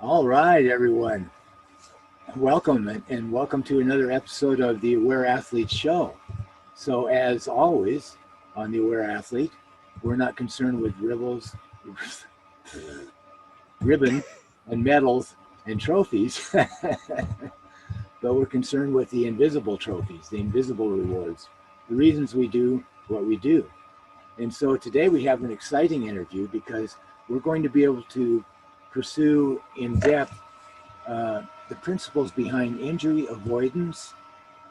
All right, everyone. Welcome and welcome to another episode of the Aware Athlete Show. So as always on the Aware Athlete, we're not concerned with ribbon and medals and trophies, but we're concerned with the invisible trophies, the invisible rewards, the reasons we do what we do. And so today we have an exciting interview because we're going to be able to pursue in depth the principles behind injury avoidance,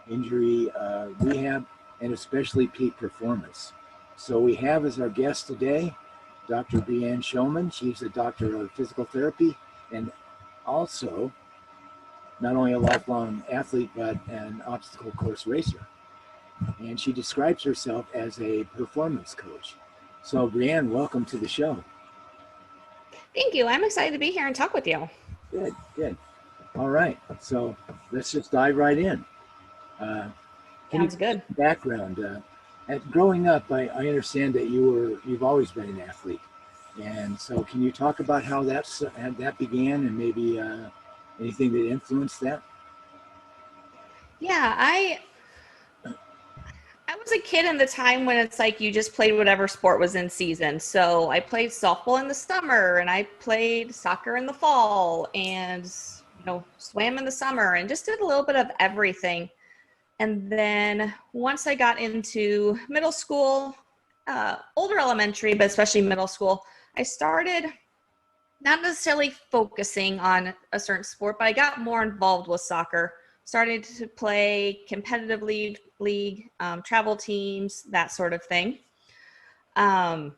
injury rehab, and especially peak performance. So we have as our guest today, Dr. Brianne Showman. She's a doctor of physical therapy and also not only a lifelong athlete, but an obstacle course racer. And she describes herself as a performance coach. So Brianne, welcome to the show. Thank you. I'm excited to be here and talk with you. Good, good. All right. So let's just dive right in. Sounds good. Background. Growing up, I understand that you've always been an athlete. And so can you talk about how that began and maybe anything that influenced that? Yeah, I was a kid in the time when it's like you just played whatever sport was in season. So I played softball in the summer and I played soccer in the fall and, swam in the summer and just did a little bit of everything. And then once I got into middle school, older elementary, but especially middle school, I started not necessarily focusing on a certain sport, but I got more involved with soccer. Started to play competitive league, travel teams, that sort of thing. As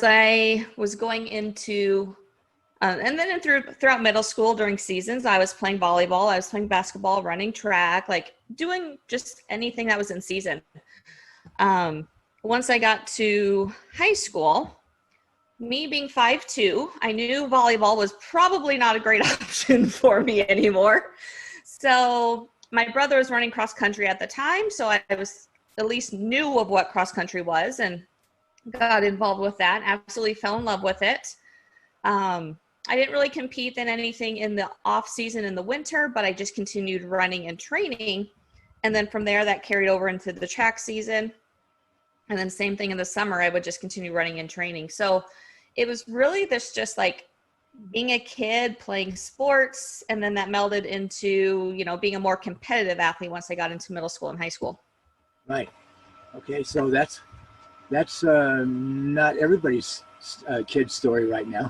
I was going into, and then throughout middle school during seasons, I was playing volleyball, I was playing basketball, running track, like doing just anything that was in season. Once I got to high school, me being 5'2", I knew volleyball was probably not a great option for me anymore. So my brother was running cross country at the time, so I was at least knew of what cross country was and got involved with that. Absolutely fell in love with it. I didn't really compete in anything in the off season in the winter, but I just continued running and training. And then from there, that carried over into the track season. And then same thing in the summer, I would just continue running and training. So it was really this just like being a kid playing sports, and then that melded into, being a more competitive athlete once I got into middle school and high school. Right. Okay. So that's not everybody's kid story right now.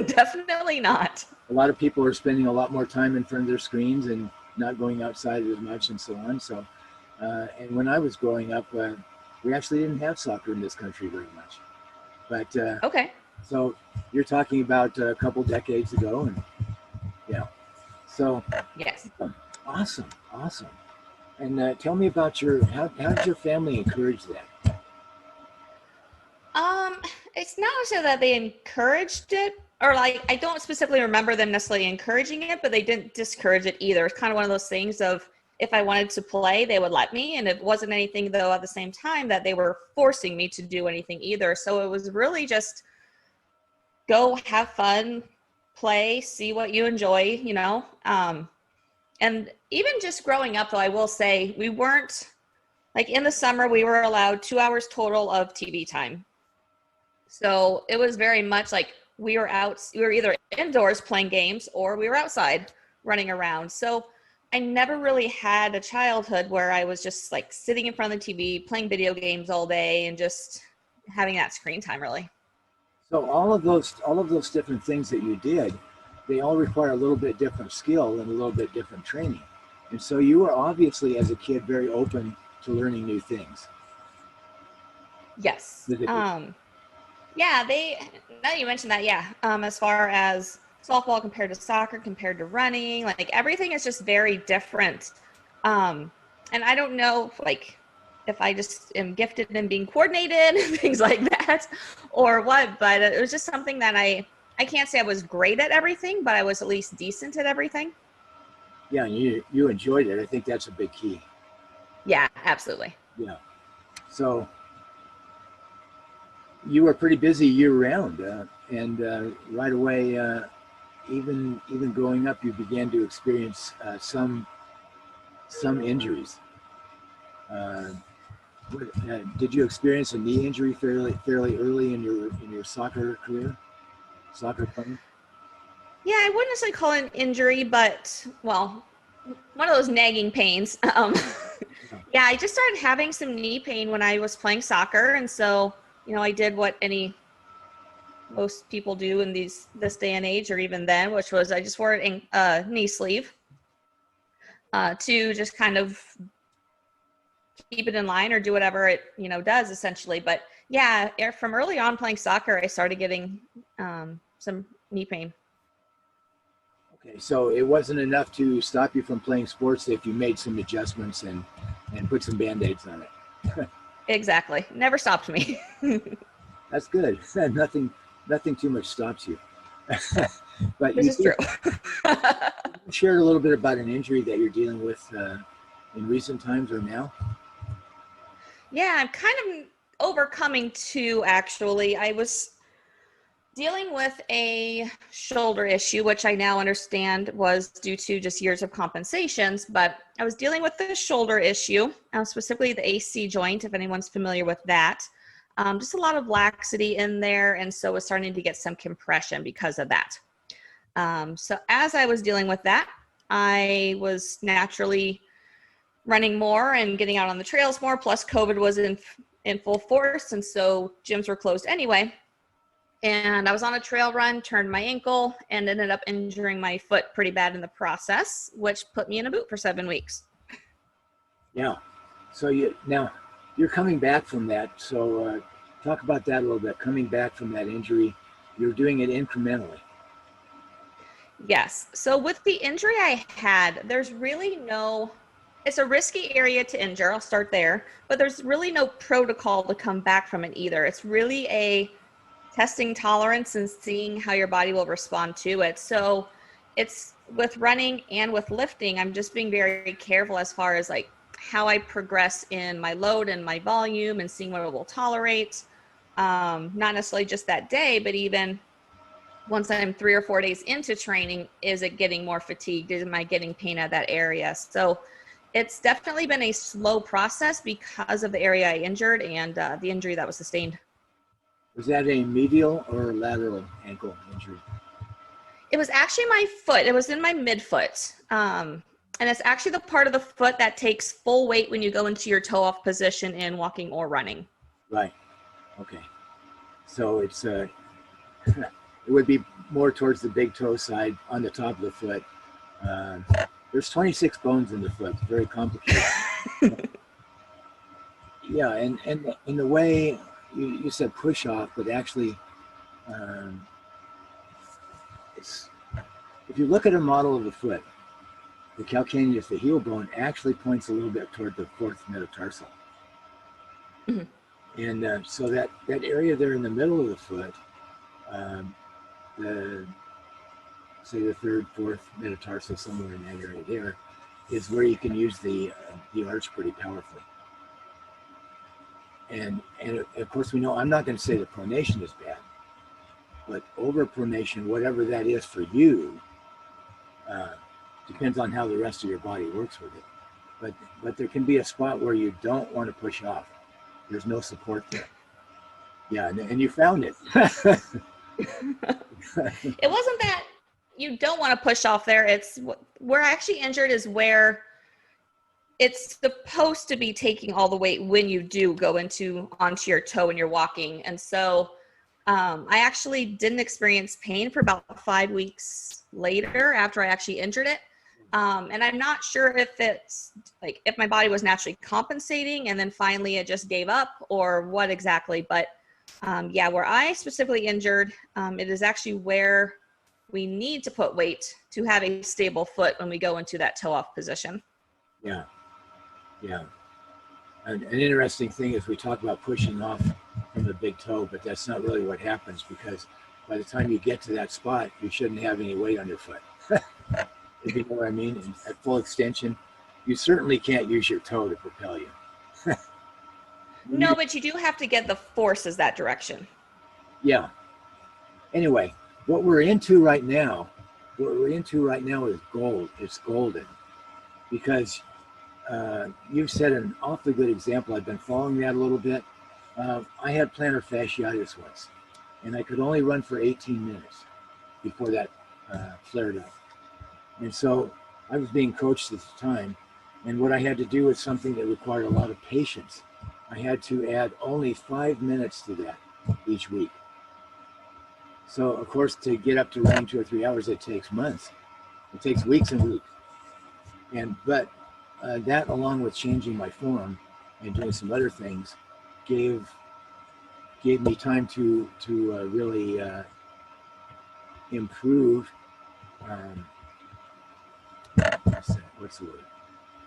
Definitely not. A lot of people are spending a lot more time in front of their screens and not going outside as much and so on. So, and when I was growing up, we actually didn't have soccer in this country very much. But okay. So you're talking about a couple decades ago, and yeah. So yes. Awesome. And tell me about how did your family encourage that? It's not necessarily that they encouraged it, or like I don't specifically remember them necessarily encouraging it, but they didn't discourage it either. It's kind of one of those things of if I wanted to play, they would let me, and it wasn't anything though at the same time that they were forcing me to do anything either. So it was really just go have fun, play, see what you enjoy, and even just growing up though, I will say we weren't like in the summer, we were allowed 2 hours total of TV time. So it was very much like we were either indoors playing games or we were outside running around. So I never really had a childhood where I was just like sitting in front of the TV, playing video games all day and just having that screen time really. So all of those different things that you did, they all require a little bit different skill and a little bit different training. And so you were obviously as a kid very open to learning new things. Yes. Yeah, now that you mentioned that, yeah. As far as softball compared to soccer, compared to running, like everything is just very different. And I don't know like if I just am gifted in being coordinated, things like that, or what, but it was just something that I can't say I was great at everything, but I was at least decent at everything. Yeah, and you enjoyed it. I think that's a big key. Yeah, absolutely. Yeah. So you were pretty busy year round, and right away even growing up, you began to experience some injuries. Uh, did you experience a knee injury fairly early in your soccer career, soccer playing? Yeah, I wouldn't necessarily call it an injury, but one of those nagging pains. Yeah, I just started having some knee pain when I was playing soccer, and so I did what most people do in this day and age, or even then, which was I just wore a knee sleeve to just kind of keep it in line or do whatever it does essentially. But yeah, from early on playing soccer, I started getting some knee pain. Okay, so it wasn't enough to stop you from playing sports if you made some adjustments and put some band-aids on it. Exactly. Never stopped me. That's good. Nothing too much stops you. But This is true. You shared a little bit about an injury that you're dealing with in recent times or now. Yeah, I'm kind of overcoming two, actually. I was dealing with a shoulder issue, which I now understand was due to just years of compensations, but I was dealing with the shoulder issue, specifically the AC joint, if anyone's familiar with that. Just a lot of laxity in there, and so was starting to get some compression because of that. So as I was dealing with that, I was naturally running more and getting out on the trails more, plus COVID was in full force, and so gyms were closed anyway. And I was on a trail run, turned my ankle, and ended up injuring my foot pretty bad in the process, which put me in a boot for 7 weeks. Yeah. So you're coming back from that. So talk about that a little bit. Coming back from that injury, you're doing it incrementally. Yes. So with the injury I had, there's really it's a risky area to injure. I'll start there, but there's really no protocol to come back from it either. It's really a testing tolerance and seeing how your body will respond to it. So it's with running and with lifting, I'm just being very careful as far as like how I progress in my load and my volume and seeing what it will tolerate. Not necessarily just that day, but even once I'm 3 or 4 days into training, is it getting more fatigued? Am I getting pain at that area? So it's definitely been a slow process because of the area I injured and the injury that was sustained. Was that a medial or lateral ankle injury? It was actually my foot. It was in my midfoot. And it's actually the part of the foot that takes full weight when you go into your toe off position in walking or running. Right. Okay. So it's it would be more towards the big toe side on the top of the foot. There's 26 bones in the foot. It's very complicated. Yeah, and in the way you said push off, but actually, it's if you look at a model of the foot, the calcaneus, the heel bone, actually points a little bit toward the fourth metatarsal. Mm-hmm. And so that area there in the middle of the foot, the third, fourth metatarsal, somewhere in that area there, is where you can use the arch pretty powerfully. And of course we know, I'm not going to say that pronation is bad, but overpronation, whatever that is for you, depends on how the rest of your body works with it. But there can be a spot where you don't want to push off. There's no support there. Yeah, and you found it. It wasn't that you don't want to push off there. It's where I actually injured is where it's supposed to be taking all the weight when you do go onto your toe and you're walking. And so I actually didn't experience pain for about 5 weeks later after I actually injured it. And I'm not sure if it's like if my body was naturally compensating and then finally it just gave up or what exactly. But yeah, where I specifically injured, it is actually where we need to put weight to have a stable foot when we go into that toe off position. Yeah. Yeah. An interesting thing is we talk about pushing off from the big toe, but that's not really what happens, because by the time you get to that spot, you shouldn't have any weight on your foot. If you know what I mean? And at full extension, you certainly can't use your toe to propel you. No, but you do have to get the forces that direction. Yeah. Anyway, what we're into right now what we're into right now is gold. It's golden because you've set an awfully good example. I've been following that a little bit. I had plantar fasciitis once, and I could only run for 18 minutes before that flared up. And so I was being coached at the time, and what I had to do was something that required a lot of patience. I had to add only 5 minutes to that each week. So, of course, to get up to running 2 or 3 hours, it takes months. It takes weeks and weeks. But that, along with changing my form and doing some other things, gave me time to really improve. What's the word?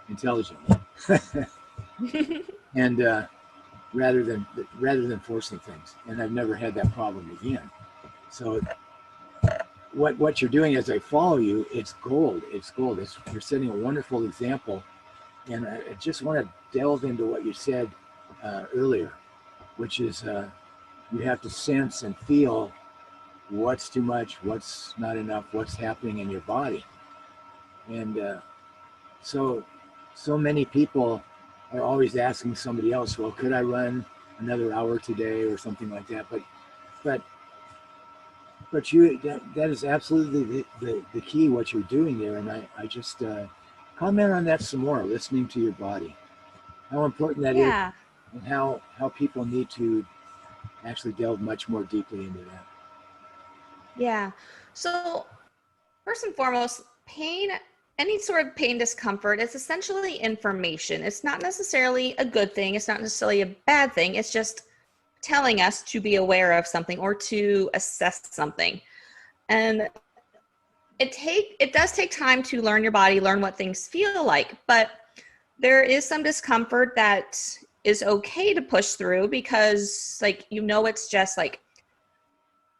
Intelligently, and rather than forcing things. And I've never had that problem again. So what you're doing as I follow you, it's gold. It's gold. You're setting a wonderful example. And I just want to delve into what you said earlier, which is you have to sense and feel what's too much, what's not enough, what's happening in your body. And so many people are always asking somebody else, well, could I run another hour today or something like that? But you, that is absolutely the key, what you're doing there. And I just comment on that some more, listening to your body, how important that is, and how people need to actually delve much more deeply into that. Yeah. So first and foremost, pain, any sort of pain discomfort is essentially information. It's not necessarily a good thing. It's not necessarily a bad thing. It's just telling us to be aware of something or to assess something. And it does take time to learn your body, learn what things feel like, but there is some discomfort that is okay to push through because it's just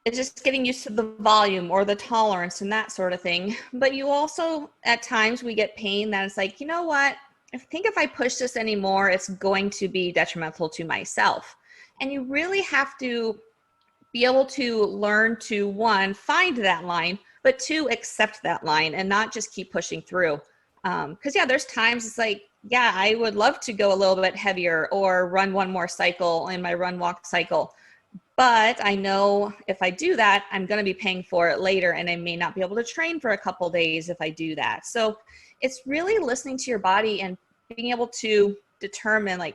it's just getting used to the volume or the tolerance and that sort of thing. But you also, at times, we get pain that it's like, you know what? I think if I push this anymore, it's going to be detrimental to myself. And you really have to be able to learn to, one, find that line, but two, accept that line and not just keep pushing through. Because there's times it's like, I would love to go a little bit heavier or run one more cycle in my run walk cycle. But I know if I do that, I'm going to be paying for it later, and I may not be able to train for a couple days if I do that. So it's really listening to your body and being able to determine,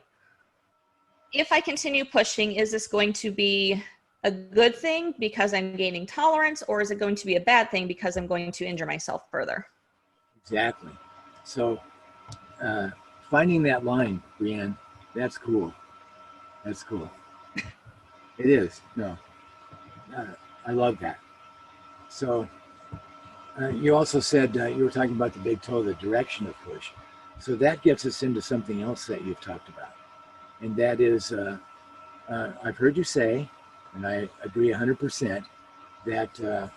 if I continue pushing, is this going to be a good thing because I'm gaining tolerance, or is it going to be a bad thing because I'm going to injure myself further? Exactly. So finding that line, Brianne, that's cool. That's cool. It is. No, I love that. So you also said you were talking about the big toe, the direction of push. So that gets us into something else that you've talked about. And that is, I've heard you say, and I agree 100%, that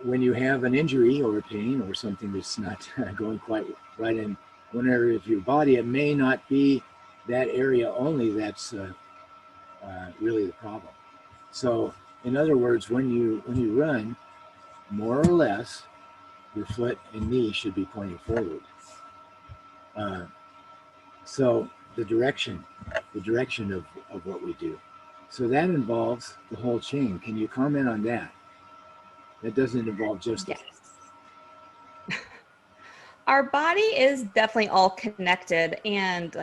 when you have an injury or a pain or something that's not going quite right in one area of your body, it may not be that area only that's really the problem. So, in other words, when you run, more or less, your foot and knee should be pointing forward. So the direction of what we do. So that involves the whole chain. Can you comment on that? That doesn't involve just the Our body is definitely all connected, and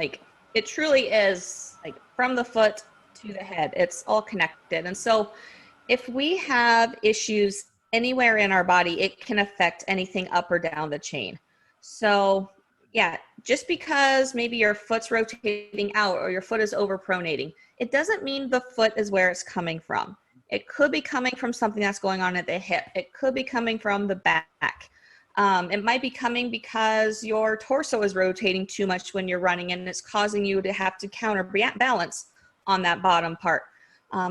it truly is, from the foot to the head, it's all connected. And so if we have issues anywhere in our body, it can affect anything up or down the chain. So just because maybe your foot's rotating out or your foot is overpronating, it doesn't mean the foot is where it's coming from. It could be coming from something that's going on at the hip. It could be coming from the back. It might be coming because your torso is rotating too much when you're running, and it's causing you to have to counterbalance on that bottom part.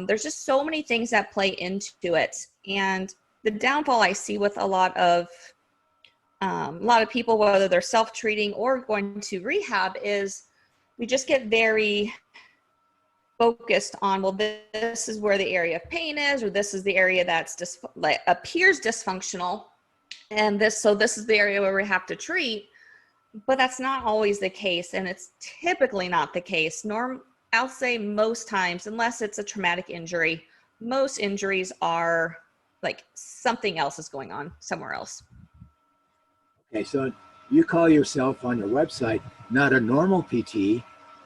There's just so many things that play into it. And the downfall I see with a lot of people, whether they're self-treating or going to rehab, is we just get very focused on, well, this is where the area of pain is, or this is the area that's appears dysfunctional. And this is the area where we have to treat, but that's not always the case. And it's typically not the case. I'll say most times, unless it's a traumatic injury, most injuries are like something else is going on somewhere else. Okay, so you call yourself on your website not a normal PT,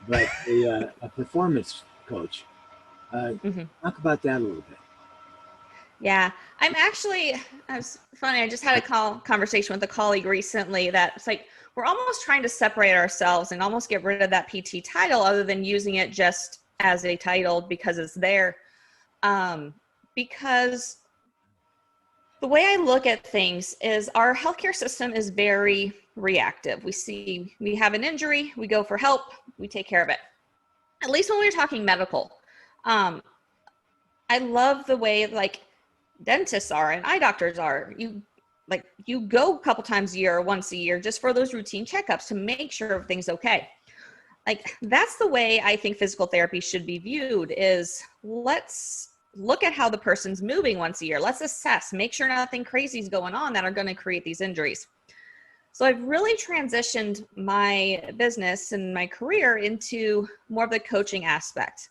but a performance coach. Talk about that a little bit. Yeah, it was funny. I just had a conversation with a colleague recently that it's like, we're almost trying to separate ourselves and almost get rid of that PT title other than using it just as a title because it's there. Because the way I look at things is our healthcare system is very reactive. We have an injury, we go for help, we take care of it. At least when we're talking medical. I love the way like dentists are and eye doctors are. You go a couple times a year or once a year just for those routine checkups to make sure everything's okay. Like that's the way I think physical therapy should be viewed is let's look at how the person's moving once a year. Let's assess, make sure nothing crazy is going on that are going to create these injuries. So I've really transitioned my business and my career into more of the coaching aspect.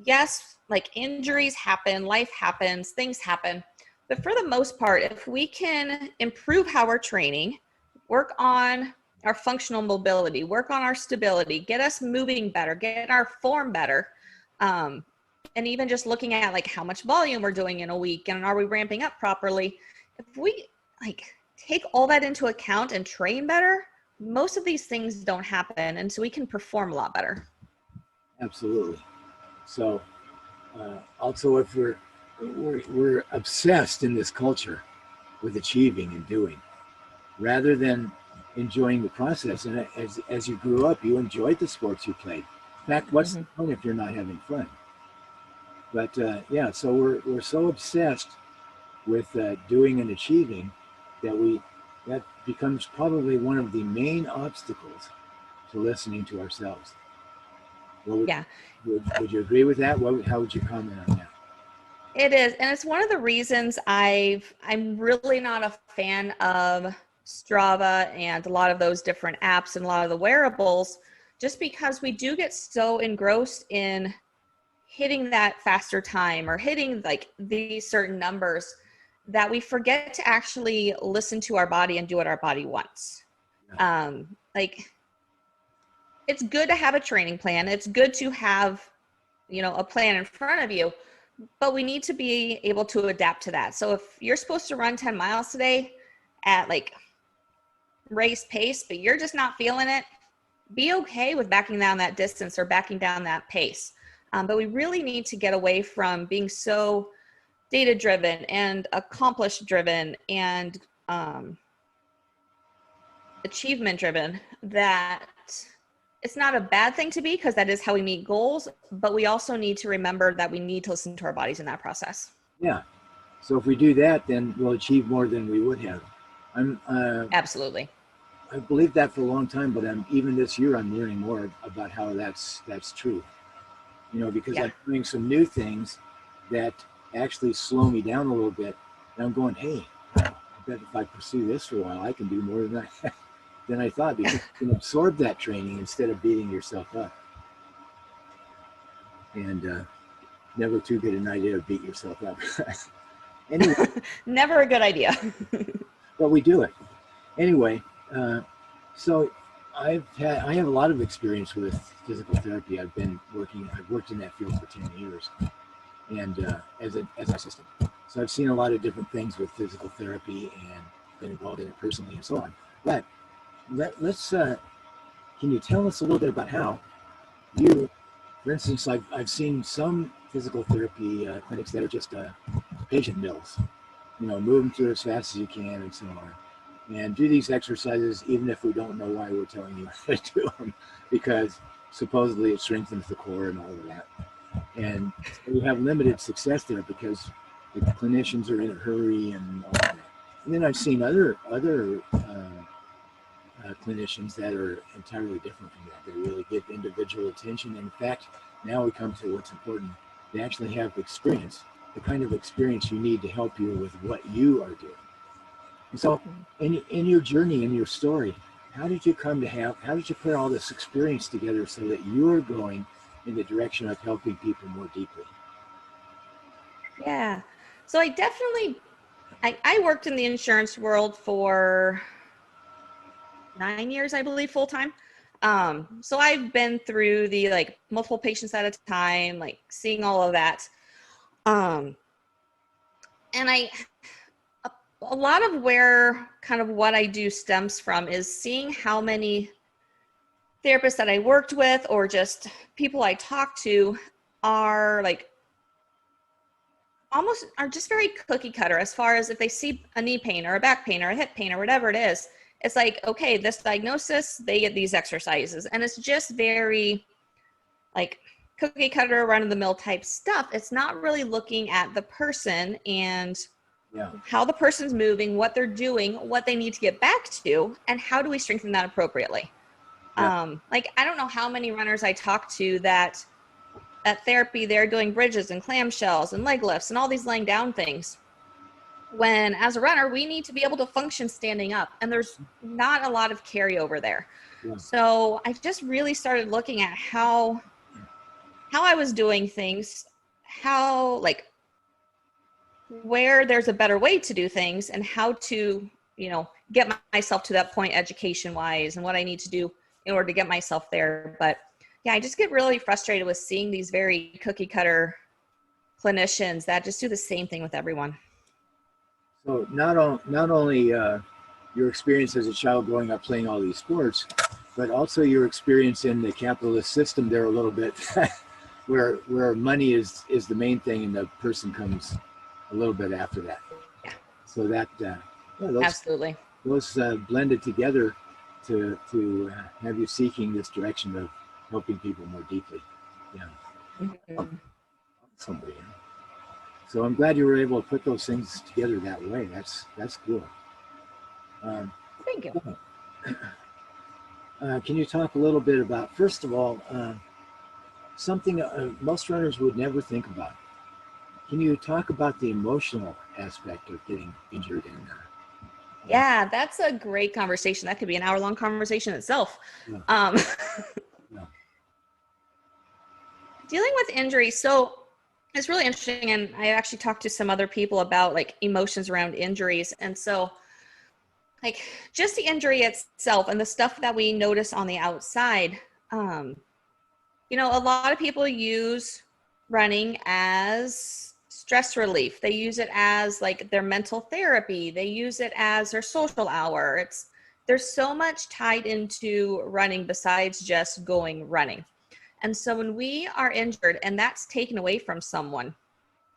Yes, like injuries happen, life happens, things happen. But for the most part, if we can improve how we're training, work on our functional mobility, work on our stability, get us moving better, get our form better, and even just looking at like how much volume we're doing in a week and are we ramping up properly, if we like take all that into account and train better, most of these things don't happen, and so we can perform a lot better. Absolutely. So also if we're obsessed in this culture with achieving and doing rather than enjoying the process, and as you grew up you enjoyed the sports you played. In fact, what's the point if you're not having fun? But yeah, so we're so obsessed with doing and achieving that becomes probably one of the main obstacles to listening to ourselves. Yeah. Would you agree with that? How would you comment on that? It is. And it's one of the reasons I'm really not a fan of Strava and a lot of those different apps and a lot of the wearables, just because we do get so engrossed in hitting that faster time or hitting like these certain numbers that we forget to actually listen to our body and do what our body wants. Yeah. Like it's good to have a training plan. It's good to have, a plan in front of you, but we need to be able to adapt to that. So if you're supposed to run 10 miles today at like race pace, but you're just not feeling it, be okay with backing down that distance or backing down that pace. But we really need to get away from being so data driven and accomplish driven and achievement driven that it's not a bad thing to be, because that is how we meet goals, but we also need to remember that we need to listen to our bodies in that process. Yeah. So if we do that, then we'll achieve more than we would have. Absolutely. I believed that for a long time, but even this year I'm learning more about how that's true. Because I'm doing some new things that actually slow me down a little bit, and I'm going, hey, I bet if I pursue this for a while, I can do more than I thought, because you can absorb that training instead of beating yourself up. And never too good an idea to beat yourself up. Anyway, never a good idea. but we do it anyway. So I have a lot of experience with physical therapy. I've worked in that field for 10 years, and as an assistant. So I've seen a lot of different things with physical therapy and been involved in it personally and so on. But let's can you tell us a little bit about how you, for instance, I've seen some physical therapy clinics that are just patient mills, move them through as fast as you can and so on, and do these exercises even if we don't know why we're telling you how to do them, because supposedly it strengthens the core and all of that. And we have limited success there because the clinicians are in a hurry and all that. And then I've seen other clinicians that are entirely different from that. They really give individual attention. And in fact, now we come to what's important. They actually have experience, the kind of experience you need to help you with what you are doing. And so in your journey, in your story, how did you put all this experience together so that you're going in the direction of helping people more deeply? Yeah. So I worked in the insurance world for 9 years, I believe, full time. So I've been through the like multiple patients at a time, like seeing all of that. Um, and a lot of where kind of what I do stems from is seeing how many therapists that I worked with or just people I talked to are like almost are just very cookie cutter as far as if they see a knee pain or a back pain or a hip pain or whatever it is, it's like, okay, this diagnosis, they get these exercises. And it's just very like cookie cutter, run of the mill type stuff. It's not really looking at the person and how the person's moving, what they're doing, what they need to get back to, and how do we strengthen that appropriately. Like, I don't know how many runners I talk to that at therapy, they're doing bridges and clamshells and leg lifts and all these laying down things. When as a runner, we need to be able to function standing up, and there's not a lot of carryover there. So I just really started looking at how I was doing things, how like where there's a better way to do things and how to, get myself to that point education wise and what I need to do in order to get myself there. But yeah, I just get really frustrated with seeing these very cookie cutter clinicians that just do the same thing with everyone. So not only your experience as a child growing up playing all these sports, but also your experience in the capitalist system there a little bit, where money is the main thing and the person comes a little bit after that. Yeah. So that Absolutely. Those blended together to have you seeking this direction of helping people more deeply. Yeah. Mm-hmm. Somebody. So I'm glad you were able to put those things together that way. That's cool. Thank you. Can you talk a little bit about, first of all, something most runners would never think about? Can you talk about the emotional aspect of getting injured in Yeah, that's a great conversation. That could be an hour-long conversation itself. Yeah. Dealing with injury. So it's really interesting. And I actually talked to some other people about like emotions around injuries. And so like just the injury itself and the stuff that we notice on the outside, a lot of people use running as stress relief. They use it as like their mental therapy. They use it as their social hour. There's so much tied into running besides just going running. And so when we are injured and that's taken away from someone,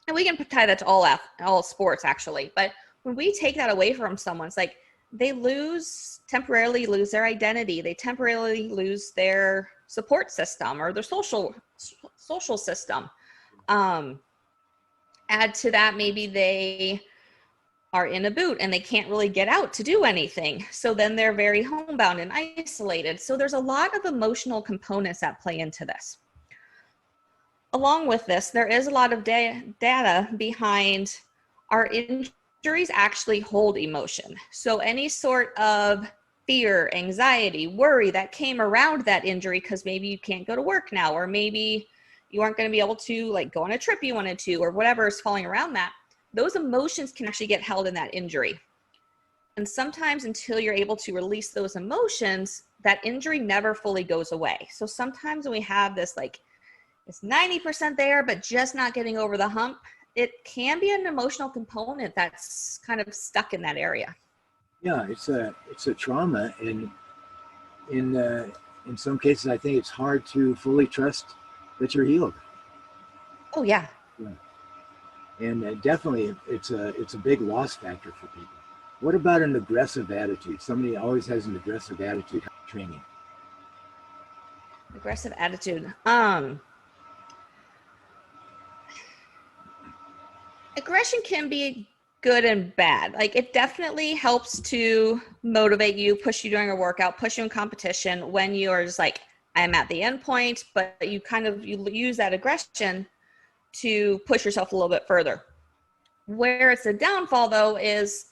and we can tie that to all sports actually, but when we take that away from someone, it's like they temporarily lose their identity. They temporarily lose their support system or their social system. Add to that, maybe they are in a boot and they can't really get out to do anything. So then they're very homebound and isolated. So there's a lot of emotional components that play into this. Along with this, there is a lot of data behind our injuries actually hold emotion. So any sort of fear, anxiety, worry that came around that injury, because maybe you can't go to work now, or maybe you aren't going to be able to like go on a trip you wanted to, or whatever is falling around that, those emotions can actually get held in that injury. And sometimes until you're able to release those emotions, that injury never fully goes away. So sometimes when we have this like it's 90% there, but just not getting over the hump, it can be an emotional component that's kind of stuck in that area. Yeah, it's a trauma, and in some cases, I think it's hard to fully trust that you're healed. Oh yeah. And definitely, it's a big loss factor for people. What about an aggressive attitude? Somebody always has an aggressive attitude training. Aggressive attitude. Aggression can be good and bad. Like it definitely helps to motivate you, push you during a workout, push you in competition when you are just like, I'm at the end point, but you use that aggression to push yourself a little bit further. Where it's a downfall though is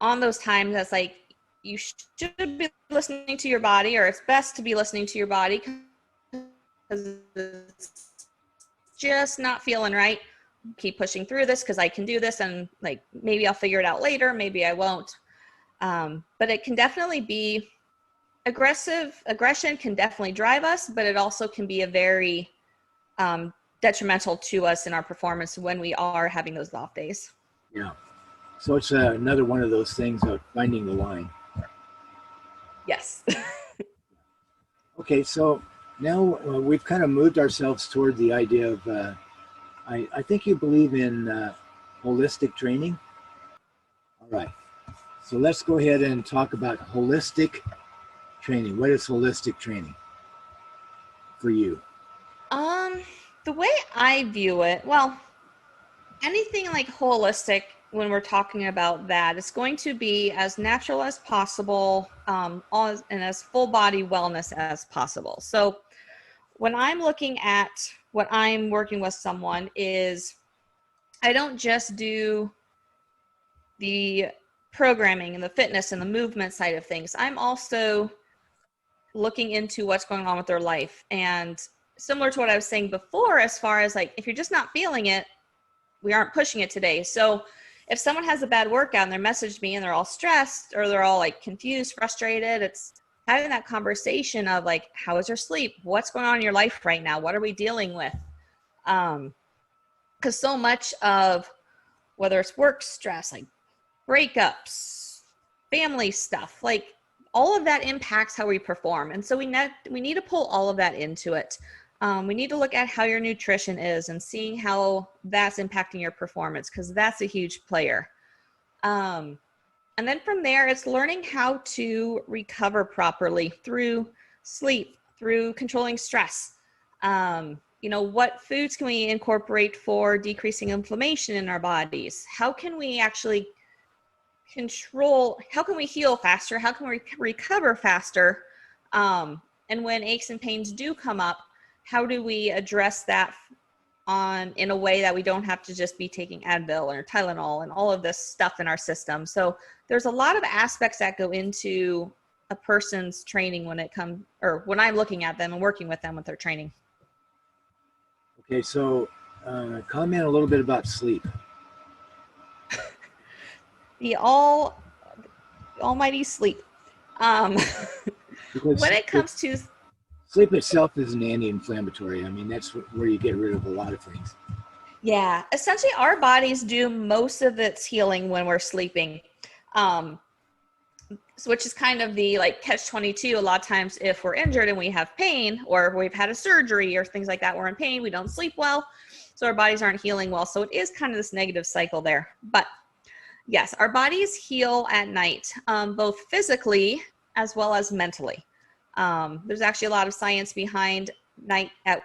on those times that's like, you should be listening to your body, or it's best to be listening to your body because it's just not feeling right. Keep pushing through this because I can do this, and like maybe I'll figure it out later, maybe I won't. But it can definitely be aggression can definitely drive us, but it also can be a very detrimental to us in our performance when we are having those off days. Yeah. So it's another one of those things of finding the line. Yes. Okay, so now we've kind of moved ourselves toward the idea of, I think you believe in holistic training. All right. So let's go ahead and talk about holistic training. What is holistic training for you? The way I view it, well, anything like holistic, when we're talking about that, it's going to be as natural as possible, and as full body wellness as possible. So when I'm looking at what I'm working with someone is, I don't just do the programming and the fitness and the movement side of things. I'm also looking into what's going on with their life. And similar to what I was saying before, as far as like, if you're just not feeling it, we aren't pushing it today. So if someone has a bad workout and they're messaged me and they're all stressed or they're all like confused, frustrated, it's having that conversation of like, how is your sleep? What's going on in your life right now? What are we dealing with? Because so much of whether it's work stress, like breakups, family stuff, like all of that impacts how we perform. And so we need to pull all of that into it. We need to look at how your nutrition is and seeing how that's impacting your performance, because that's a huge player. And then from there, it's learning how to recover properly through sleep, through controlling stress. What foods can we incorporate for decreasing inflammation in our bodies? How can we actually how can we heal faster? How can we recover faster? And when aches and pains do come up, how do we address that in a way that we don't have to just be taking Advil or Tylenol and all of this stuff in our system? So there's a lot of aspects that go into a person's training when I'm looking at them and working with them with their training. Okay, so comment a little bit about sleep. The almighty sleep. When it comes to sleep itself is an anti-inflammatory. I mean, that's where you get rid of a lot of things. Yeah, essentially our bodies do most of its healing when we're sleeping, which is kind of the like catch-22. A lot of times if we're injured and we have pain, or we've had a surgery or things like that, we're in pain, we don't sleep well, so our bodies aren't healing well. So it is kind of this negative cycle there. But yes, our bodies heal at night, both physically as well as mentally. There's actually a lot of science behind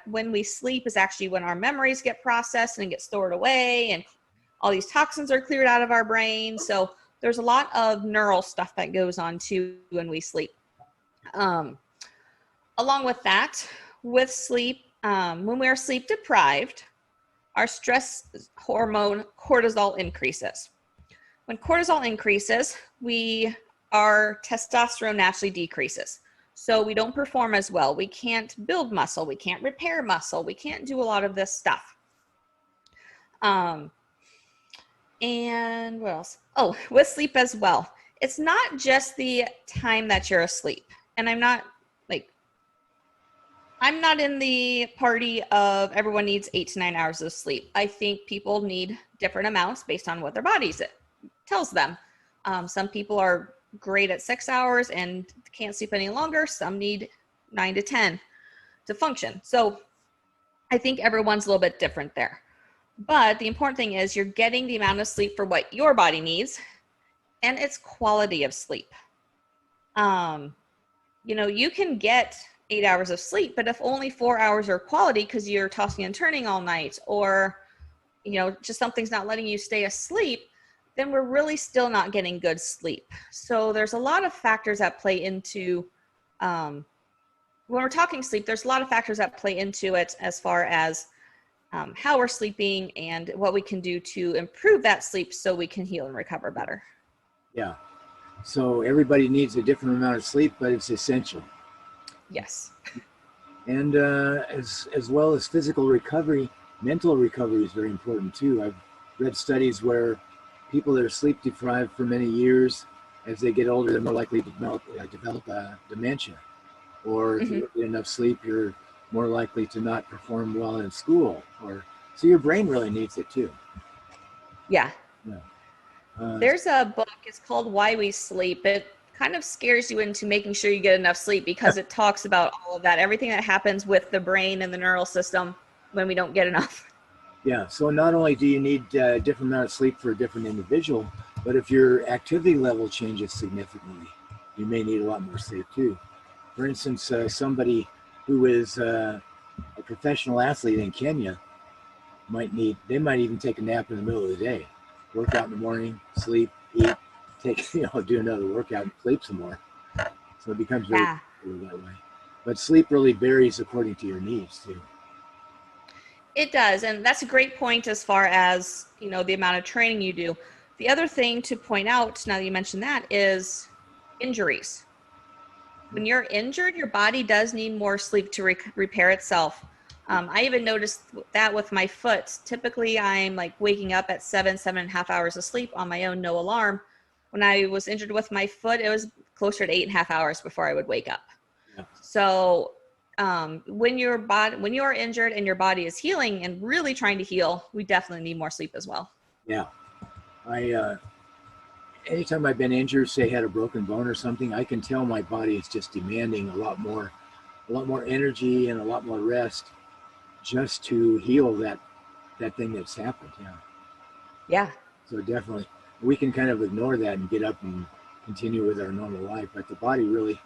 when we sleep is actually when our memories get processed and get stored away, and all these toxins are cleared out of our brain. So there's a lot of neural stuff that goes on too when we sleep. Along with that, with sleep, when we are sleep deprived, our stress hormone cortisol increases. When cortisol increases, our testosterone naturally decreases. So we don't perform as well. We can't build muscle. We can't repair muscle. We can't do a lot of this stuff. And what else? Oh, with sleep as well. It's not just the time that you're asleep. And I'm not in the party of everyone needs 8 to 9 hours of sleep. I think people need different amounts based on what their bodies tells them. Some people are great at 6 hours and can't sleep any longer. Some need 9 to 10 to function. So I think everyone's a little bit different there. But the important thing is you're getting the amount of sleep for what your body needs, and it's quality of sleep. You can get 8 hours of sleep, but if only 4 hours are quality because you're tossing and turning all night, or just something's not letting you stay asleep, then we're really still not getting good sleep. So there's a lot of factors that play into, when we're talking sleep, there's a lot of factors that play into it as far as how we're sleeping and what we can do to improve that sleep so we can heal and recover better. Yeah. So everybody needs a different amount of sleep, but it's essential. Yes. And as well as physical recovery, mental recovery is very important too. I've read studies where people that are sleep deprived for many years, as they get older, they're more likely to develop dementia. Or if you Hmm. don't get enough sleep, you're more likely to not perform well in school. Or so your brain really needs it too. Yeah. Yeah. Uh, There's a book, it's called Why We Sleep. It kind of scares you into making sure you get enough sleep because it talks about all of that, everything that happens with the brain and the neural system when we don't get enough. yeah. So not only do you need a different amount of sleep for a different individual, but if your activity level changes significantly, you may need a lot more sleep too. For instance, somebody who is a professional athlete in Kenya they might even take a nap in the middle of the day, work out in the morning, sleep, eat, take, do another workout and sleep some more. So it becomes very Yeah. popular that way. But sleep really varies according to your needs too. It does, and that's a great point as far as, the amount of training you do. The other thing to point out, now that you mentioned that, is injuries. When you're injured, your body does need more sleep to repair itself. I even noticed that with my foot. Typically, I'm like waking up at 7.5 hours of sleep on my own, no alarm. When I was injured with my foot, it was closer to 8.5 hours before I would wake up. Yeah. So when when you are injured and your body is healing and really trying to heal, we definitely need more sleep as well. Yeah. I anytime I've been injured, say had a broken bone or something, I can tell my body is just demanding a lot more energy and a lot more rest just to heal that thing that's happened. Yeah. Yeah. So definitely, we can kind of ignore that and get up and continue with our normal life. But the body really,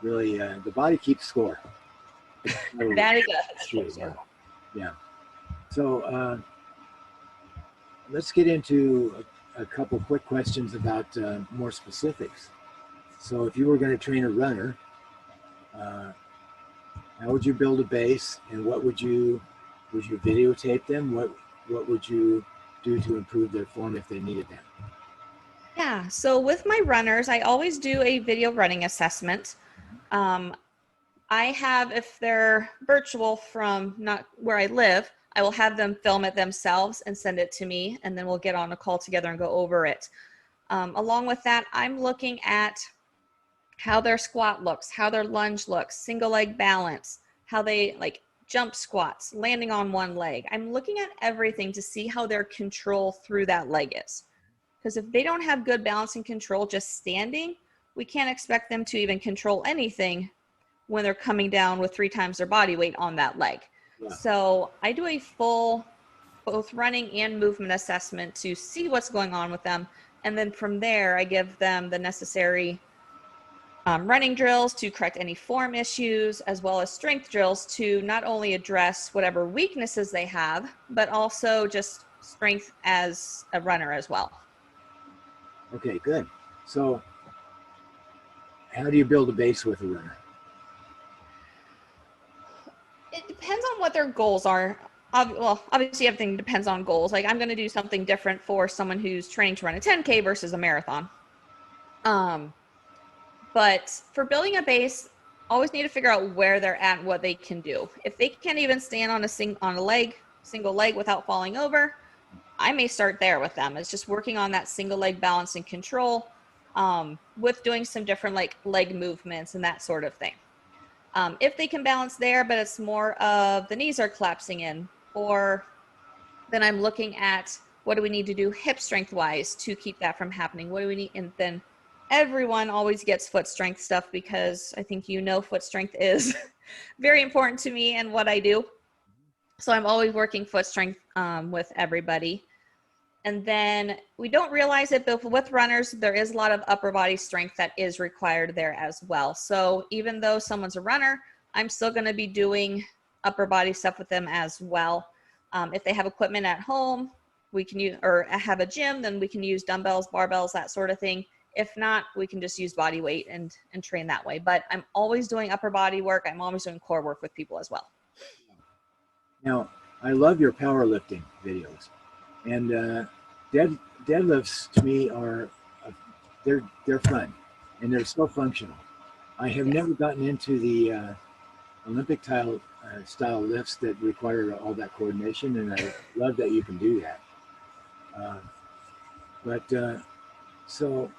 the body keeps score. That is It's a true. true Yeah. story. Yeah. So let's get into a couple quick questions about more specifics. So if you were going to train a runner, uh, how would you build a base, and what would you videotape them? What would you do to improve their form if they needed that? Yeah. So with my runners, I always do a video running assessment. Um, I have, if they're virtual from not where I live, I will have them film it themselves and send it to me, and then we'll get on a call together and go over it. Along with that, I'm looking at how their squat looks, how their lunge looks, single leg balance, how they like jump squats, landing on one leg. I'm looking at everything to see how their control through that leg is. Because if they don't have good balance and control just standing, we can't expect them to even control anything when they're coming down with 3 times their body weight on that leg. Yeah. So I do a full both running and movement assessment to see what's going on with them. And then from there, I give them the necessary running drills to correct any form issues, as well as strength drills to not only address whatever weaknesses they have, but also just strength as a runner as well. Okay. Good. So how do you build a base with a runner? It depends on what their goals are. Well, obviously everything depends on goals. Like I'm going to do something different for someone who's training to run a 10K versus a marathon. Um, but for building a base, always need to figure out where they're at and what they can do. If they can't even stand on a single leg without falling over, I may start there with them. It's just working on that single leg balance and control, with doing some different like leg movements and that sort of thing. If they can balance there, but it's more of the knees are collapsing in, or then I'm looking at what do we need to do hip strength wise to keep that from happening? What do we need? And then everyone always gets foot strength stuff because I think foot strength is very important to me and what I do. So I'm always working foot strength with everybody. And then we don't realize it, but with runners, there is a lot of upper body strength that is required there as well. So even though someone's a runner, I'm still going to be doing upper body stuff with them as well. If they have equipment at home, we can use, or have a gym, then we can use dumbbells, barbells, that sort of thing. If not, we can just use body weight and train that way. But I'm always doing upper body work. I'm always doing core work with people as well. Now, I love your powerlifting videos, and deadlifts to me are they're fun, and they're so functional. I have never gotten into the Olympic style lifts that require all that coordination, and I love that you can do that. Uh, but so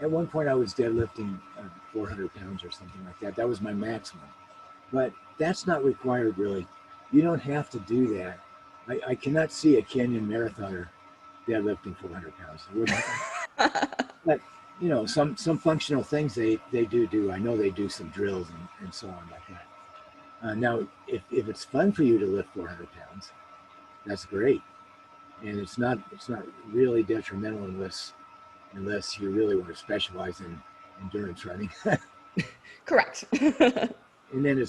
at one point I was deadlifting 400 pounds or something like that. That was my maximum. But that's not required really. You don't have to do that. I cannot see a Kenyan marathoner deadlifting 400 pounds. But you know, some functional things they do. I know they do some drills and so on like that. Now, if it's fun for you to lift 400 pounds, that's great, and it's not really detrimental unless you really want to specialize in endurance running. Correct. And then you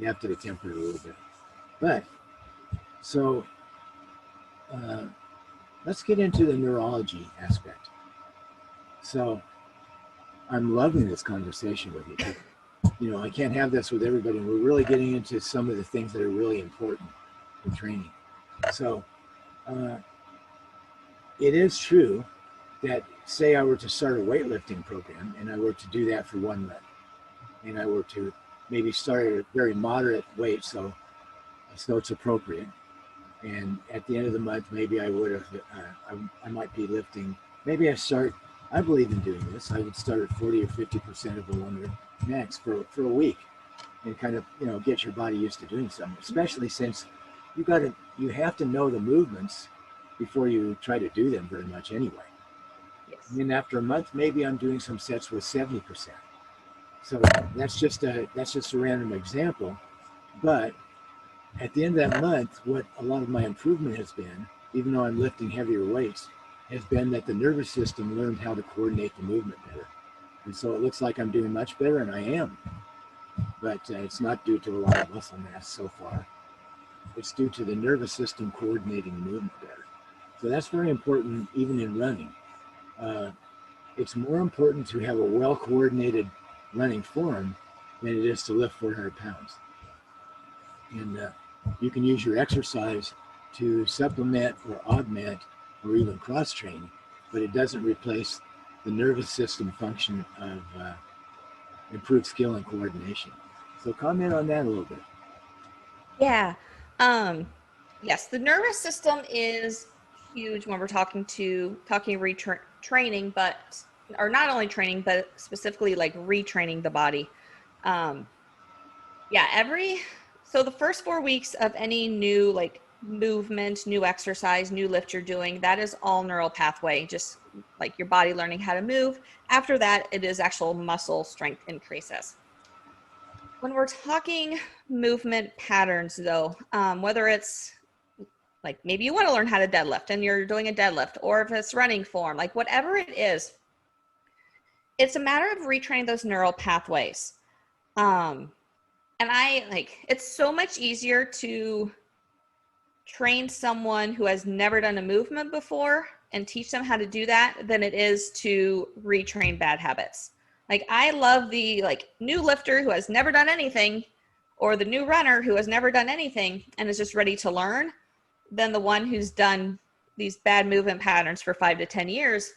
have to temper it a little bit. But so let's get into the neurology aspect. So I'm loving this conversation with you. You know, I can't have this with everybody. We're really getting into some of the things that are really important for training. So it is true that, say I were to start a weightlifting program and I were to do that for 1 month, and I were to maybe start at a very moderate weight so it's appropriate, and at the end of the month maybe I would have I might be lifting, maybe I believe in doing this, I would start at 40 or 50% of the 1 rep max for a week, and kind of, you know, get your body used to doing something, especially since you have to know the movements before you try to do them very much anyway. Yes. And then after a month, maybe I'm doing some sets with 70%. So that's just a random example. But at the end of that month, what a lot of my improvement has been, even though I'm lifting heavier weights, has been that the nervous system learned how to coordinate the movement better. And so it looks like I'm doing much better, and I am. But it's not due to a lot of muscle mass so far. It's due to the nervous system coordinating the movement better. So that's very important even in running. It's more important to have a well-coordinated running form than it is to lift 400 pounds. And you can use your exercise to supplement or augment or even cross-train, but it doesn't replace the nervous system function of improved skill and coordination. So comment on that a little bit. Yeah. Yes, the nervous system is huge when we're talking retraining, or not only training, but specifically like retraining the body. So the first 4 weeks of any new like movement, new exercise, new lift you're doing, that is all neural pathway, just like your body learning how to move. After that, it is actual muscle strength increases. When we're talking movement patterns though, whether it's like maybe you want to learn how to deadlift and you're doing a deadlift, or if it's running form, like whatever it is, it's a matter of retraining those neural pathways. And it's so much easier to train someone who has never done a movement before and teach them how to do that than it is to retrain bad habits. Like I love the new lifter who has never done anything, or the new runner who has never done anything and is just ready to learn, than the one who's done these bad movement patterns for 5 to 10 years,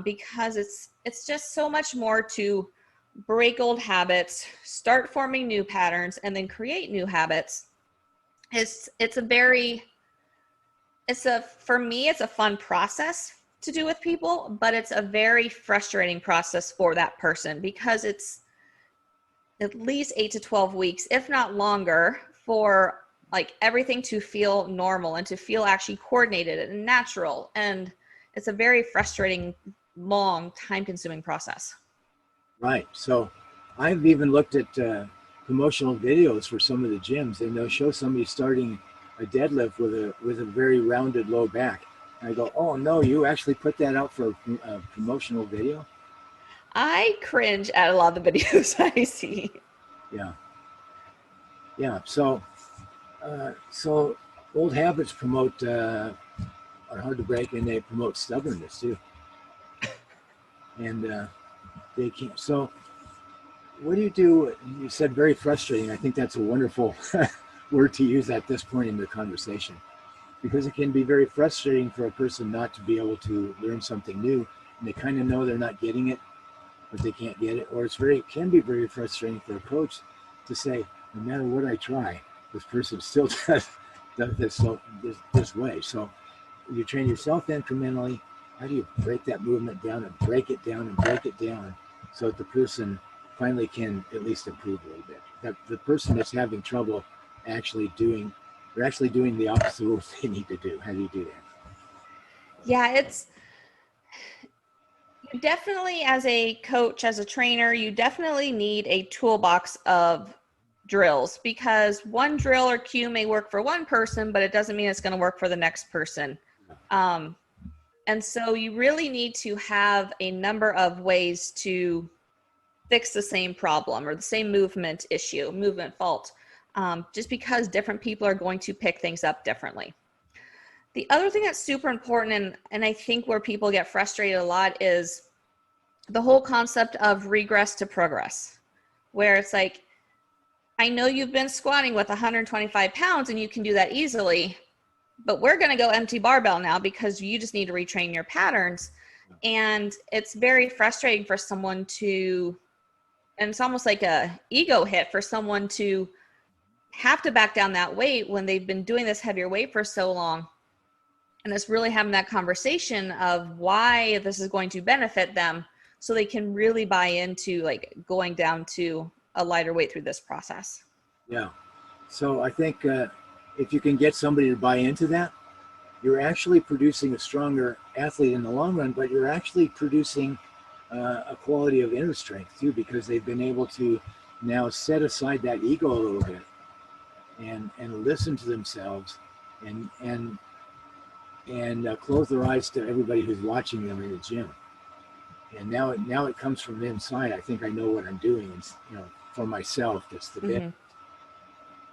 because it's just so much more to break old habits, start forming new patterns, and then create new habits. For me, it's a fun process to do with people, but it's a very frustrating process for that person, because it's at least 8 to 12 weeks, if not longer, for like everything to feel normal and to feel actually coordinated and natural. And it's a very frustrating, long, time-consuming process. Right. So I've even looked at promotional videos for some of the gyms, and they'll show somebody starting a deadlift with a very rounded low back. And I go, oh no, you actually put that out for a promotional video? I cringe at a lot of the videos I see. Yeah. Yeah. So old habits are hard to break, and they promote stubbornness too. And they can't. So what do? You said very frustrating. I think that's a wonderful word to use at this point in the conversation, because it can be very frustrating for a person not to be able to learn something new and they kind of know they're not getting it, but they can't get it. Or can be very frustrating for a coach to say, no matter what I try, this person still does this way. So you train yourself incrementally. How do you break that movement down and break it down and break it down so that the person finally can at least improve a little bit? That the person that's having trouble they're actually doing the opposite of what they need to do. How do you do that? Yeah, you definitely, as a coach, as a trainer, you definitely need a toolbox of drills, because one drill or cue may work for one person, but it doesn't mean it's going to work for the next person. And so you really need to have a number of ways to fix the same problem or the same movement fault, just because different people are going to pick things up differently. The other thing that's super important, and I think where people get frustrated a lot, is the whole concept of regress to progress, where it's like, I know you've been squatting with 125 pounds and you can do that easily, but we're going to go empty barbell now because you just need to retrain your patterns. And it's very frustrating for someone to, and it's almost like a ego hit for someone to have to back down that weight when they've been doing this heavier weight for so long. And it's really having that conversation of why this is going to benefit them, so they can really buy into like going down to a lighter weight through this process. Yeah. So I think if you can get somebody to buy into that, you're actually producing a stronger athlete in the long run, but you're actually producing a quality of inner strength too, because they've been able to now set aside that ego a little bit and listen to themselves and close their eyes to everybody who's watching them in the gym. And now it comes from inside. I think I know what I'm doing, and for myself, that's the bit.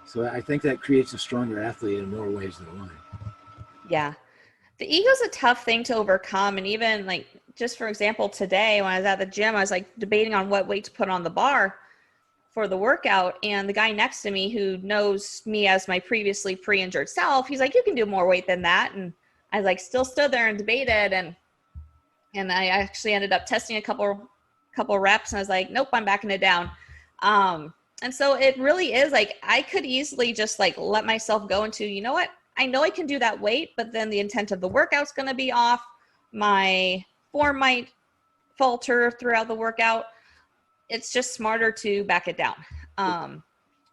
So I think that creates a stronger athlete in more ways than one. Yeah, the ego's a tough thing to overcome. And even like, just for example, today when I was at the gym, I was like debating on what weight to put on the bar for the workout, and the guy next to me, who knows me as my previously pre-injured self, he's like, you can do more weight than that. And I like still stood there and debated, and I actually ended up testing a couple reps, and I was like, nope, I'm backing it down. And so it really is like, I could easily just like let myself go into, you know what, I know I can do that weight, but then the intent of the workout's going to be off. My form might falter throughout the workout. It's just smarter to back it down.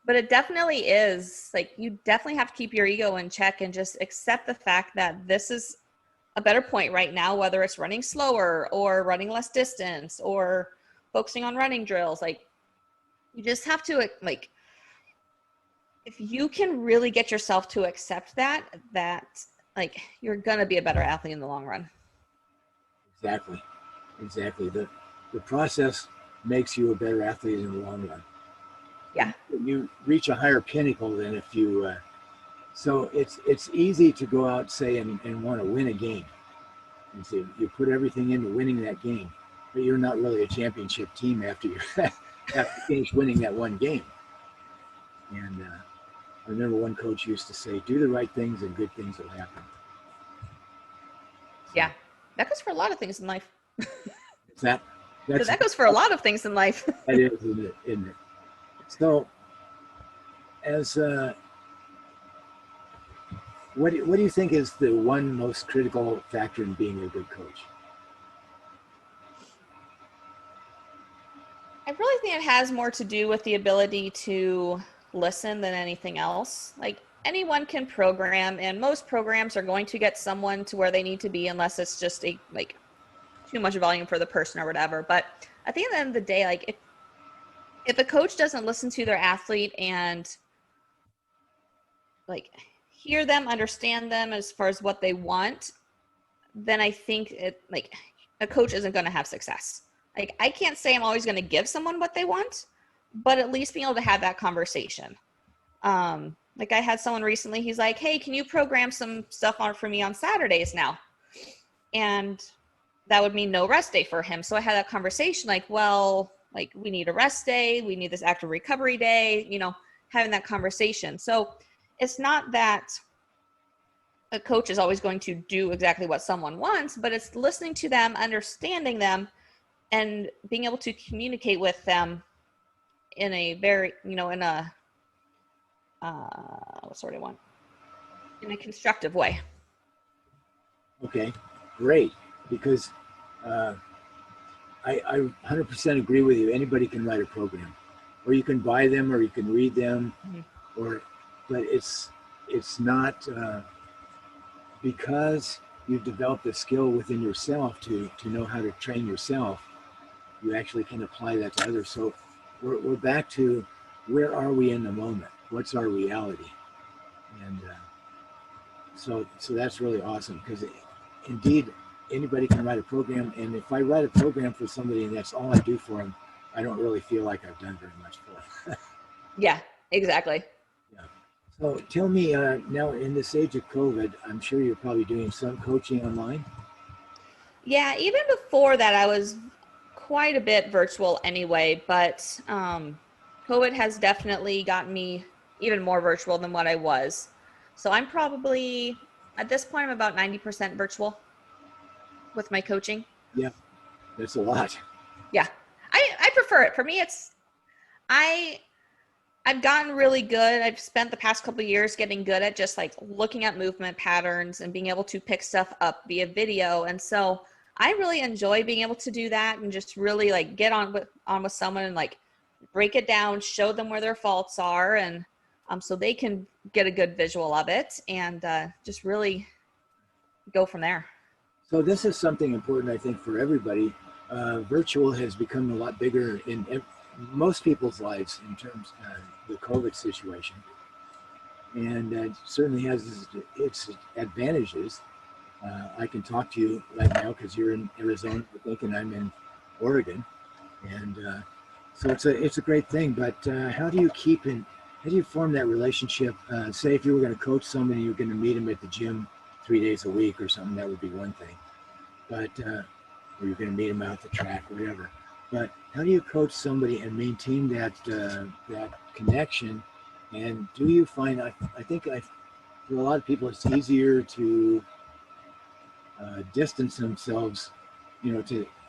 But it definitely is like, you definitely have to keep your ego in check and just accept the fact that this is a better point right now, whether it's running slower or running less distance or focusing on running drills. Like, you just have to, like, if you can really get yourself to accept that like, you're going to be a better athlete in the long run. Exactly. The process makes you a better athlete in the long run. Yeah. You reach a higher pinnacle than if you, so it's easy to go out, say, and want to win a game. And so you put everything into winning that game, but you're not really a championship team after you finish winning that one game. And I remember one coach used to say, do the right things and good things will happen. So, yeah. That goes for a lot of things in life. that goes for a lot of things in life. That is, isn't it? So, as what do you think is the one most critical factor in being a good coach? I really think it has more to do with the ability to listen than anything else. Like, anyone can program, and most programs are going to get someone to where they need to be, unless it's just like too much volume for the person or whatever. But at the end of the day, like, if a coach doesn't listen to their athlete and like hear them, understand them as far as what they want, then I think like a coach isn't going to have success. Like, I can't say I'm always going to give someone what they want, but at least being able to have that conversation. Like, I had someone recently, he's like, hey, can you program some stuff for me on Saturdays now? And that would mean no rest day for him. So I had that conversation, like, well, like, we need a rest day. We need this active recovery day, having that conversation. So it's not that a coach is always going to do exactly what someone wants, but it's listening to them, understanding them, and being able to communicate with them in a very, in a, what's the word I want? In a constructive way. Okay, great. Because I 100% agree with you. Anybody can write a program, or you can buy them, or you can read them, but it's not because you've developed a skill within yourself to know how to train yourself. You actually can apply that to others. So we're back to, where are we in the moment? What's our reality? And so that's really awesome, because indeed anybody can write a program. And if I write a program for somebody and that's all I do for them, I don't really feel like I've done very much for them. Yeah, exactly. Yeah. So tell me, now in this age of COVID, I'm sure you're probably doing some coaching online. Yeah, even before that, I was quite a bit virtual anyway, but COVID has definitely gotten me even more virtual than what I was. So I'm probably, at this point, I'm about 90% virtual with my coaching. Yeah, that's a lot. Yeah, I prefer it. For me, I I've gotten really good. I've spent the past couple of years getting good at just like looking at movement patterns and being able to pick stuff up via video. And so I really enjoy being able to do that and just really like get on with someone and like break it down, show them where their faults are, and so they can get a good visual of it, and just really go from there. So this is something important, I think, for everybody. Virtual has become a lot bigger in most people's lives in terms of the COVID situation, and it certainly has its advantages. I can talk to you right now because you're in Arizona, I think, and I'm in Oregon, and so it's a great thing. But how do you form that relationship? Say if you were going to coach somebody, you're going to meet them at the gym 3 days a week or something, that would be one thing. But or you're going to meet them out at the track, or whatever. But how do you coach somebody and maintain that connection? And do you find, I think for a lot of people, it's easier to distance themselves,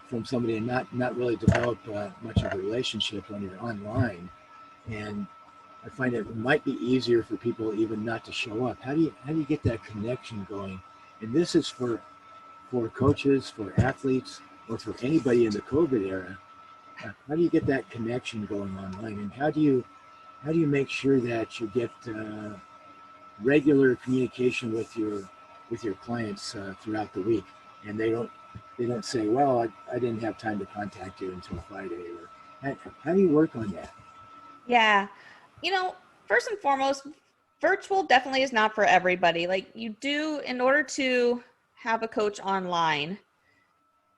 from somebody and not really develop much of a relationship when you're online. And I find it might be easier for people even not to show up. How do you get that connection going? And this is for coaches, for athletes, or for anybody in the COVID era. How do you get that connection going online? And how do you make sure that you get regular communication with your clients throughout the week, and they don't say, well, I didn't have time to contact you until Friday? Or how do you work on that? Yeah, first and foremost, virtual definitely is not for everybody. Like you do, in order to have a coach online,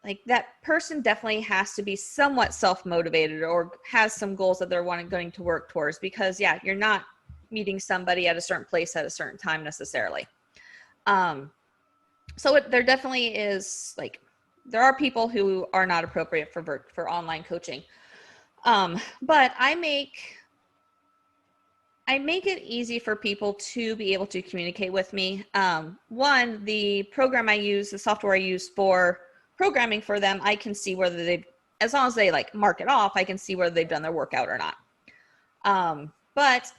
like that person definitely has to be somewhat self-motivated or has some goals that they're going to work towards, because you're not meeting somebody at a certain place at a certain time necessarily. So there definitely is, like, there are people who are not appropriate for online coaching. But I make it easy for people to be able to communicate with me. One, the program I use, the software I use for programming for them, I can see whether as long as they like mark it off, I can see whether they've done their workout or not. But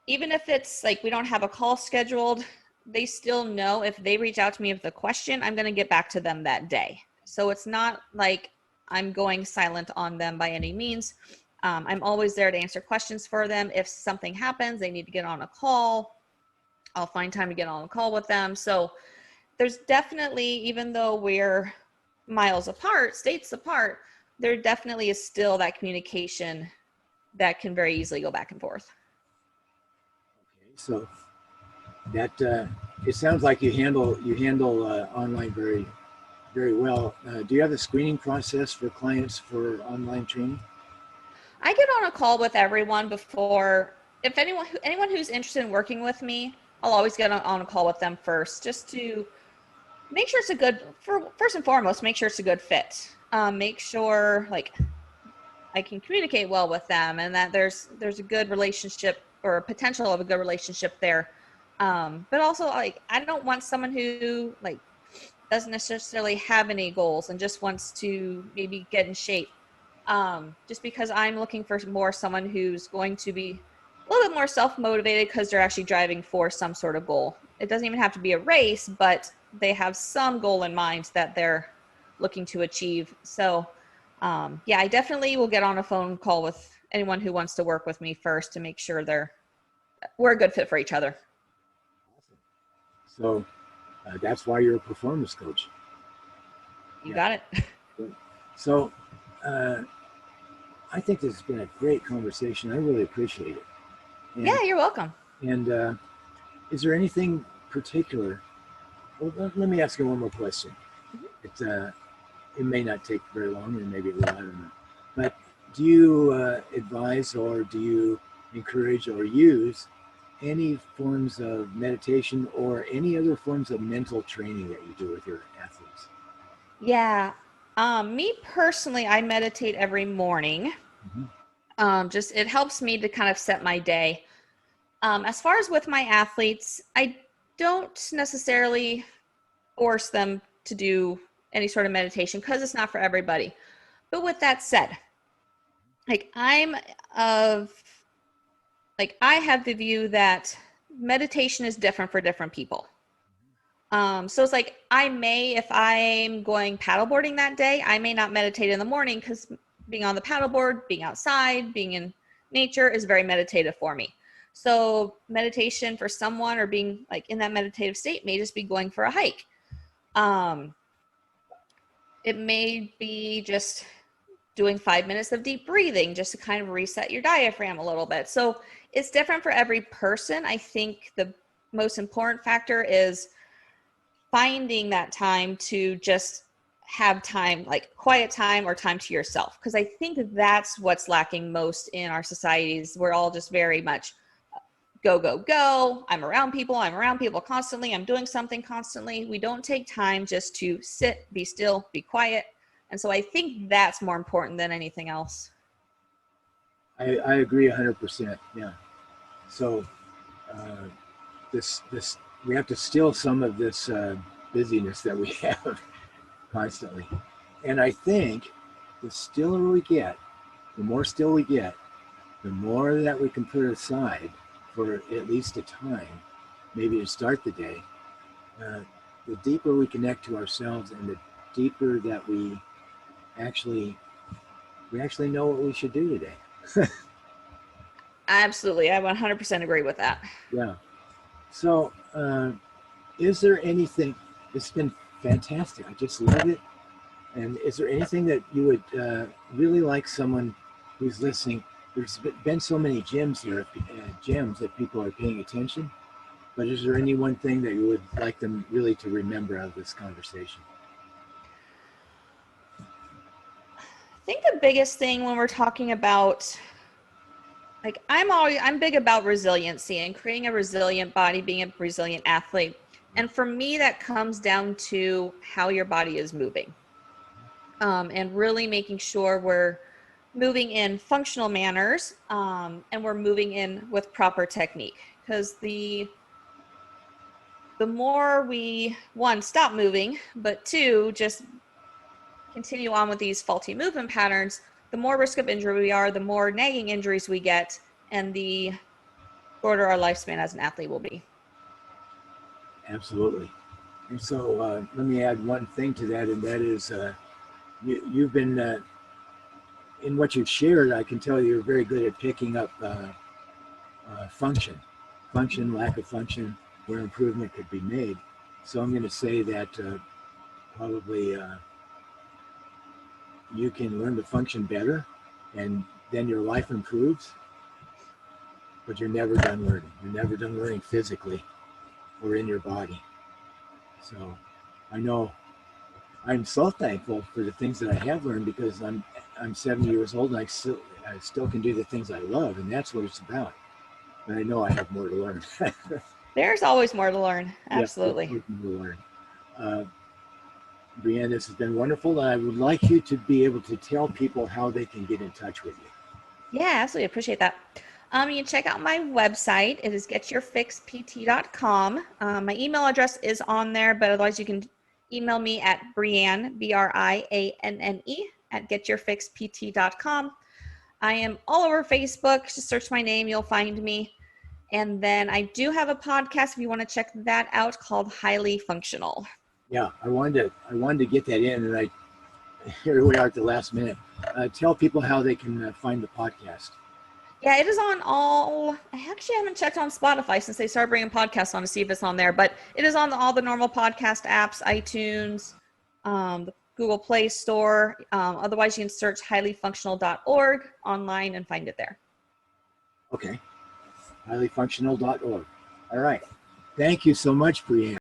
even if it's like we don't have a call scheduled, they still know if they reach out to me with a question, I'm going to get back to them that day. So it's not like I'm going silent on them by any means. I'm always there to answer questions for them. If something happens, they need to get on a call, I'll find time to get on a call with them. So there's definitely, even though we're miles apart, states apart, there definitely is still that communication that can very easily go back and forth. Okay, so that it sounds like you handle online very, very well. Do you have a screening process for clients for online training? I get on a call with everyone before. If anyone who's interested in working with me, I'll always get on a call with them first, just to make sure first and foremost, make sure it's a good fit. Make sure like I can communicate well with them, and that there's a good relationship or a potential of a good relationship there. But also, like, I don't want someone who like doesn't necessarily have any goals and just wants to maybe get in shape. Just because I'm looking for more someone who's going to be a little bit more self-motivated because they're actually driving for some sort of goal. It doesn't even have to be a race, but they have some goal in mind that they're looking to achieve. So, yeah, I definitely will get on a phone call with anyone who wants to work with me first to make sure we're a good fit for each other. So that's why you're a performance coach. You Yeah. got it. So uh, I think this has been a great conversation. I really appreciate it. And, Yeah, you're welcome. and is there anything particular? Well, let me ask you one more question. It may not take very long, and maybe it will. I don't know. But do you advise, or do you encourage, or use any forms of meditation or any other forms of mental training that you do with your athletes? Yeah. Me personally, I meditate every morning. Mm-hmm. Just it helps me to kind of set my day. As far as with my athletes, I don't necessarily force them to do any sort of meditation because it's not for everybody. But with that said, like of I have the view that meditation is different for different people. So it's like I may, if I'm going paddleboarding that day, I may not meditate in the morning because being on the paddleboard, being outside, being in nature is very meditative for me. So meditation for someone or being like in that meditative state may just be going for a hike. Um, it may be just doing 5 minutes of deep breathing just to kind of reset your diaphragm a little bit. So it's different for every person. I think the most important factor is finding that time to just have time, like quiet time or time to yourself. Because I think that's what's lacking most in our societies. We're all just very much go, go, go. I'm around people constantly. I'm doing something constantly. We don't take time just to sit, be still, be quiet. And so I think that's more important than anything else. I agree 100%. Yeah. So uh, this we have to still some of this busyness that we have constantly, and I think the stiller we get, the more still we get, the more that we can put aside for at least a time, maybe to start the day. Uh, the deeper we connect to ourselves, and the deeper that actually we actually know what we should do today. Absolutely. I 100% agree with that. Yeah. So, is there anything? It's been fantastic. I just love it. And is there anything that you would really like someone who's listening? There's been so many gems here, gems that people are paying attention. But is there any one thing that you would like them really to remember out of this conversation? I think the biggest thing when we're talking about I'm big about resiliency and creating a resilient body, being a resilient athlete. And for me, that comes down to how your body is moving. And really making sure we're moving in functional manners, and we're moving in with proper technique. Because the more we, one, stop moving, but two, just continue on with these faulty movement patterns, the more risk of injury we are, the more nagging injuries we get, and the shorter our lifespan as an athlete will be. Absolutely. And so let me add one thing to that, and that is you've been, in what you've shared, I can tell you're very good at picking up function, lack of function, where improvement could be made. So I'm going to say that probably you can learn to function better, and then your life improves, but you're never done learning. You're never done learning physically or in your body. So I know I'm so thankful for the things that I have learned, because I'm 70 years old, and I still can do the things I love, and that's what it's about. But I know I have more to learn. There's always more to learn. Absolutely. Yeah, more to learn. Brianne, this has been wonderful, and I would like you to be able to tell people how they can get in touch with you. Yeah, absolutely. Appreciate that. You can check out my website. It is getyourfixpt.com. My email address is on there, but otherwise you can email me at Brianne, Brianne, at getyourfixpt.com. I am all over Facebook. Just search my name, you'll find me. And then I do have a podcast if you want to check that out called Highly Functional. Yeah, I wanted to get that in, and here we are at the last minute. Tell people how they can find the podcast. Yeah, it is on all. I actually haven't checked on Spotify since they started bringing podcasts on to see if it's on there, but it is on all the normal podcast apps, iTunes, the Google Play Store. Otherwise, you can search highlyfunctional.org online and find it there. Okay, highlyfunctional.org. All right. Thank you so much, Brianne.